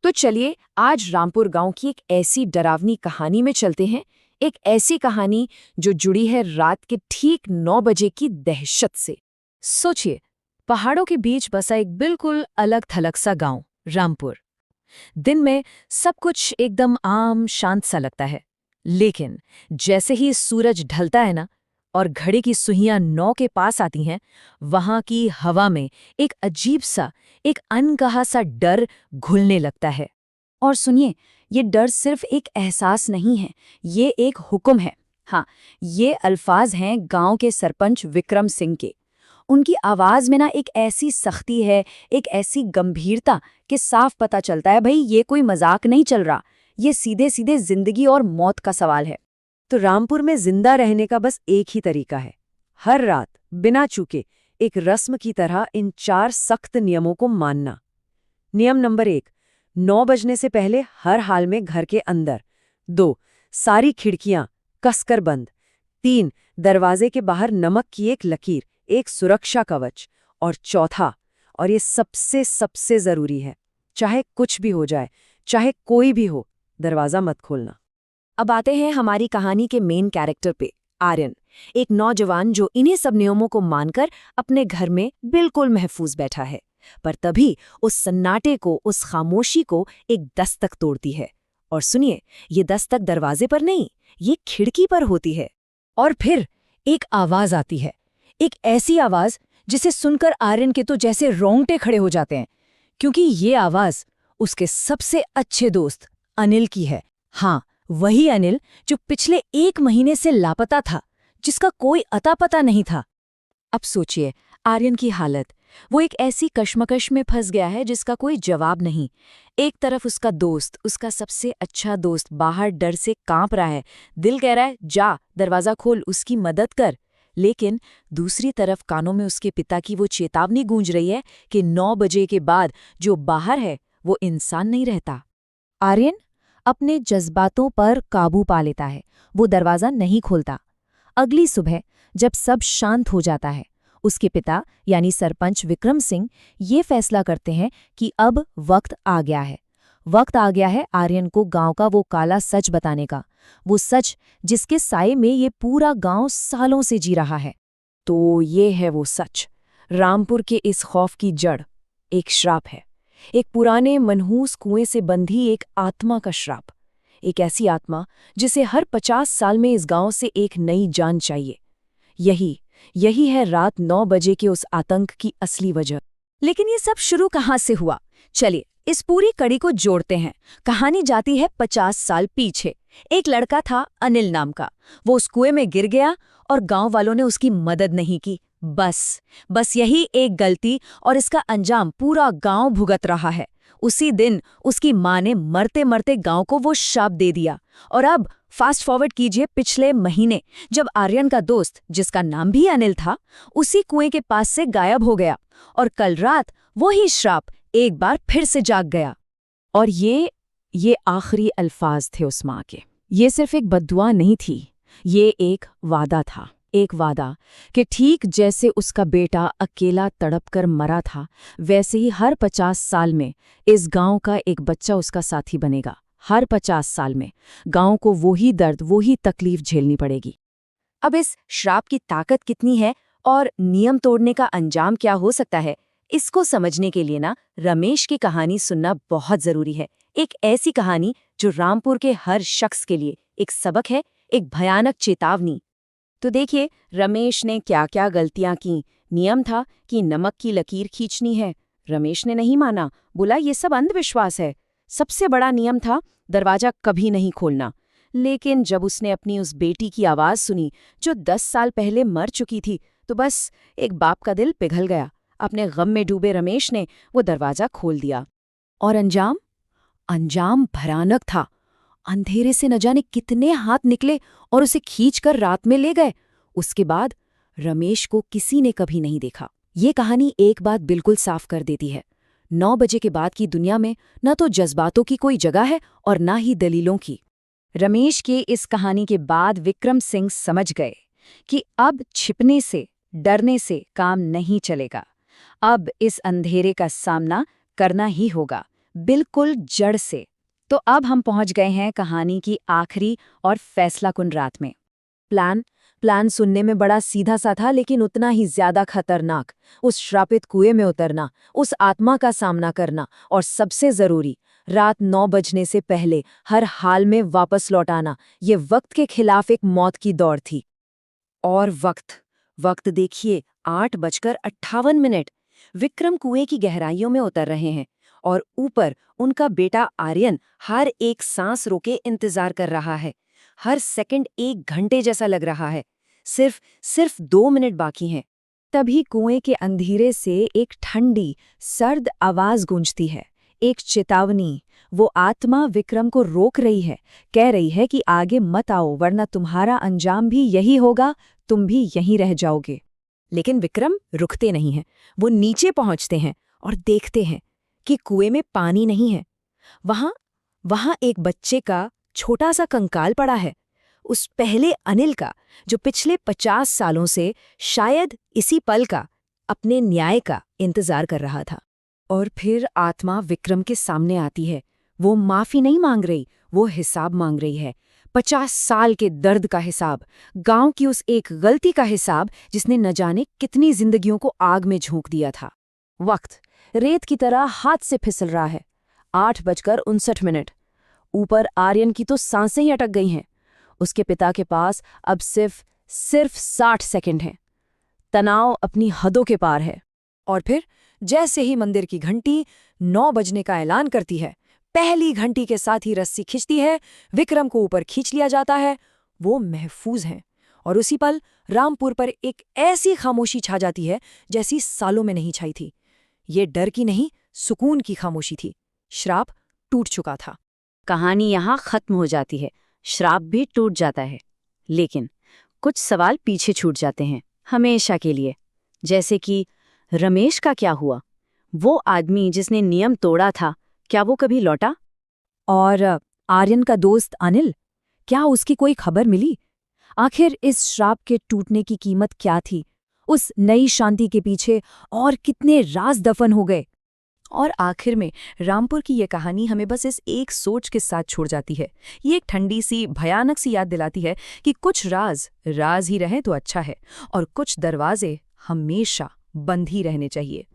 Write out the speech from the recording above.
तो चलिए आज रामपुर गांव की एक ऐसी डरावनी कहानी में चलते हैं। एक ऐसी कहानी जो जुड़ी है रात के ठीक 9 बजे की दहशत से। सोचिए, पहाड़ों के बीच बसा एक बिल्कुल अलग थलग सा गांव रामपुर। दिन में सब कुछ एकदम आम शांत सा लगता है, लेकिन जैसे ही सूरज ढलता है ना और घड़ी की सुइयां 9 के पास आती हैं, वहां की हवा में एक अजीब सा, एक अनकहा सा डर घुलने लगता है। और सुनिए, ये डर सिर्फ एक एहसास नहीं है, ये एक हुक्म है। हाँ, ये अल्फाज हैं गांव के सरपंच विक्रम सिंह के। उनकी आवाज में ना एक ऐसी सख्ती है, एक ऐसी गंभीरता कि साफ पता चलता है भाई ये कोई मजाक नहीं चल रहा, ये सीधे सीधे जिंदगी और मौत का सवाल है। तो रामपुर में जिंदा रहने का बस एक ही तरीका है, हर रात बिना चूके एक रस्म की तरह इन 4 सख्त नियमों को मानना। नियम नंबर 1, 9 बजने से पहले हर हाल में घर के अंदर। 2, सारी खिड़कियां कसकर बंद। 3, दरवाजे के बाहर नमक की एक लकीर, एक सुरक्षा कवच। और चौथा, और ये सबसे सबसे जरूरी है, चाहे कुछ भी हो जाए, चाहे कोई भी हो, दरवाजा मत खोलना। अब आते हैं हमारी कहानी के मेन कैरेक्टर पे, आर्यन, एक नौजवान जो इन्हीं सब नियमों को मानकर अपने घर में बिल्कुल महफूज बैठा है। पर तभी उस सन्नाटे को, उस खामोशी को एक दस्तक तोड़ती है। और सुनिए, ये दस्तक दरवाजे पर नहीं, ये खिड़की पर होती है। और फिर एक आवाज आती है, एक ऐसी आवाज जिसे सुनकर आर्यन के तो जैसे रोंगटे खड़े हो जाते हैं, क्योंकि ये आवाज उसके सबसे अच्छे दोस्त अनिल की है। हाँ, वही अनिल जो पिछले 1 महीने से लापता था, जिसका कोई अता पता नहीं था। अब सोचिए आर्यन की हालत। वो एक ऐसी कश्मकश में फंस गया है जिसका कोई जवाब नहीं। एक तरफ उसका दोस्त, उसका सबसे अच्छा दोस्त बाहर डर से कांप रहा है, दिल कह रहा है जा दरवाजा खोल, उसकी मदद कर। लेकिन दूसरी तरफ कानों में उसके पिता की वो चेतावनी गूंज रही है कि 9 बजे के बाद जो बाहर है वो इंसान नहीं रहता। आर्यन अपने जज्बातों पर काबू पा लेता है, वो दरवाजा नहीं खोलता। अगली सुबह जब सब शांत हो जाता है, उसके पिता यानी सरपंच विक्रम सिंह ये फैसला करते हैं कि अब वक्त आ गया है। वक्त आ गया है आर्यन को गांव का वो काला सच बताने का, वो सच जिसके साये में ये पूरा गांव सालों से जी रहा है। तो ये है वो सच, रामपुर के इस खौफ की जड़ एक श्राप है, एक पुराने मनहूस कुएं से बंधी एक आत्मा का श्राप। एक ऐसी आत्मा जिसे हर 50 साल में इस गांव से एक नई जान चाहिए। यही है रात 9 बजे के उस आतंक की असली वजह। लेकिन ये सब शुरू कहाँ से हुआ? चलिए इस पूरी कड़ी को जोड़ते हैं। कहानी जाती है 50 साल पीछे। एक लड़का था अनिल नाम का, वो उस कुएं में गिर गया और गांव वालों ने उसकी मदद नहीं की। बस यही एक गलती और इसका अंजाम पूरा गांव भुगत रहा है। उसी दिन उसकी मां ने मरते मरते गांव को वो शाप दे दिया। और अब फास्ट फॉरवर्ड कीजिए पिछले महीने, जब आर्यन का दोस्त, जिसका नाम भी अनिल था, उसी कुएं के पास से गायब हो गया। और कल रात वही श्राप एक बार फिर से जाग गया। और ये आखिरी अल्फाज थे उस मां के। ये सिर्फ एक बद्दुआ नहीं थी, ये एक वादा था। एक वादा कि ठीक जैसे उसका बेटा अकेला तड़पकर मरा था, वैसे ही हर 50 साल में इस गांव का एक बच्चा उसका साथी बनेगा। हर 50 साल में गांव को वही दर्द, वही तकलीफ झेलनी पड़ेगी। अब इस श्राप की ताकत कितनी है और नियम तोड़ने का अंजाम क्या हो सकता है, इसको समझने के लिए ना रमेश की कहानी सुनना बहुत जरूरी है। एक ऐसी कहानी जो रामपुर के हर शख्स के लिए एक सबक है, एक भयानक चेतावनी। तो देखिए रमेश ने क्या क्या गलतियां की। नियम था कि नमक की लकीर खींचनी है, रमेश ने नहीं माना, बोला ये सब अंधविश्वास है। सबसे बड़ा नियम था दरवाजा कभी नहीं खोलना। लेकिन जब उसने अपनी उस बेटी की आवाज सुनी जो 10 साल पहले मर चुकी थी, तो बस एक बाप का दिल पिघल गया। अपने गम में डूबे रमेश ने वो दरवाजा खोल दिया। और अंजाम भयानक था। अंधेरे से न जाने कितने हाथ निकले और उसे खींचकर रात में ले गए। उसके बाद रमेश को किसी ने कभी नहीं देखा। ये कहानी एक बात बिल्कुल साफ कर देती है, 9 बजे के बाद की दुनिया में न तो जज्बातों की कोई जगह है और ना ही दलीलों की। रमेश के इस कहानी के बाद विक्रम सिंह समझ गए कि अब छिपने से, डरने से काम नहीं चलेगा। अब इस अंधेरे का सामना करना ही होगा, बिल्कुल जड़ से। तो अब हम पहुंच गए हैं कहानी की आखिरी और फैसलाकुन रात में। प्लान सुनने में बड़ा सीधा सा था, लेकिन उतना ही ज्यादा खतरनाक। उस श्रापित कुएं में उतरना, उस आत्मा का सामना करना, और सबसे जरूरी, रात 9 बजने से पहले हर हाल में वापस लौट आना, ये वक्त के खिलाफ एक मौत की दौड़ थी। और वक्त देखिए, 8:58। विक्रम कुएं की गहराइयों में उतर रहे हैं और ऊपर उनका बेटा आर्यन हर एक सांस रोके इंतजार कर रहा है। हर सेकंड 1 घंटे जैसा लग रहा है। सिर्फ 2 मिनट बाकी हैं। तभी कुएं के अंधेरे से एक ठंडी, सर्द आवाज गूंजती है, एक चेतावनी। वो आत्मा विक्रम को रोक रही है, कह रही है कि आगे मत आओ, वरना तुम्हारा अंजाम भी यही होगा, तुम भी यहीं रह जाओगे। लेकिन विक्रम रुकते नहीं हैं। वो नीचे पहुंचते हैं और देखते हैं कि कुएं में पानी नहीं है। वहां एक बच्चे का छोटा सा कंकाल पड़ा है, उस पहले अनिल का, जो पिछले 50 सालों से शायद इसी पल का, अपने न्याय का इंतजार कर रहा था। और फिर आत्मा विक्रम के सामने आती है। वो माफी नहीं मांग रही, वो हिसाब मांग रही है। 50 साल के दर्द का हिसाब, गांव की उस एक गलती का हिसाब जिसने न जाने कितनी जिंदगियों को आग में झोंक दिया था। वक्त रेत की तरह हाथ से फिसल रहा है। 8:59। ऊपर आर्यन की तो सांसें ही अटक गई हैं। उसके पिता के पास अब सिर्फ 60 सेकंड हैं। तनाव अपनी हदों के पार है। और फिर जैसे ही मंदिर की घंटी 9 बजने का ऐलान करती है, पहली घंटी के साथ ही रस्सी खिंचती है, विक्रम को ऊपर खींच लिया जाता है। वो महफूज हैं। और उसी पल रामपुर पर एक ऐसी खामोशी छा जाती है जैसी सालों में नहीं छाई थी। ये डर की नहीं, सुकून की खामोशी थी। श्राप टूट चुका था। कहानी यहाँ खत्म हो जाती है, श्राप भी टूट जाता है, लेकिन कुछ सवाल पीछे छूट जाते हैं हमेशा के लिए। जैसे कि रमेश का क्या हुआ? वो आदमी जिसने नियम तोड़ा था, क्या वो कभी लौटा? और आर्यन का दोस्त अनिल, क्या उसकी कोई खबर मिली? आखिर इस श्राप के टूटने की कीमत क्या थी? उस नई शांति के पीछे और कितने राज दफन हो गए? और आखिर में रामपुर की ये कहानी हमें बस इस एक सोच के साथ छोड़ जाती है। ये एक ठंडी सी, भयानक सी याद दिलाती है कि कुछ राज ही रहे तो अच्छा है, और कुछ दरवाजे हमेशा बंद ही रहने चाहिए।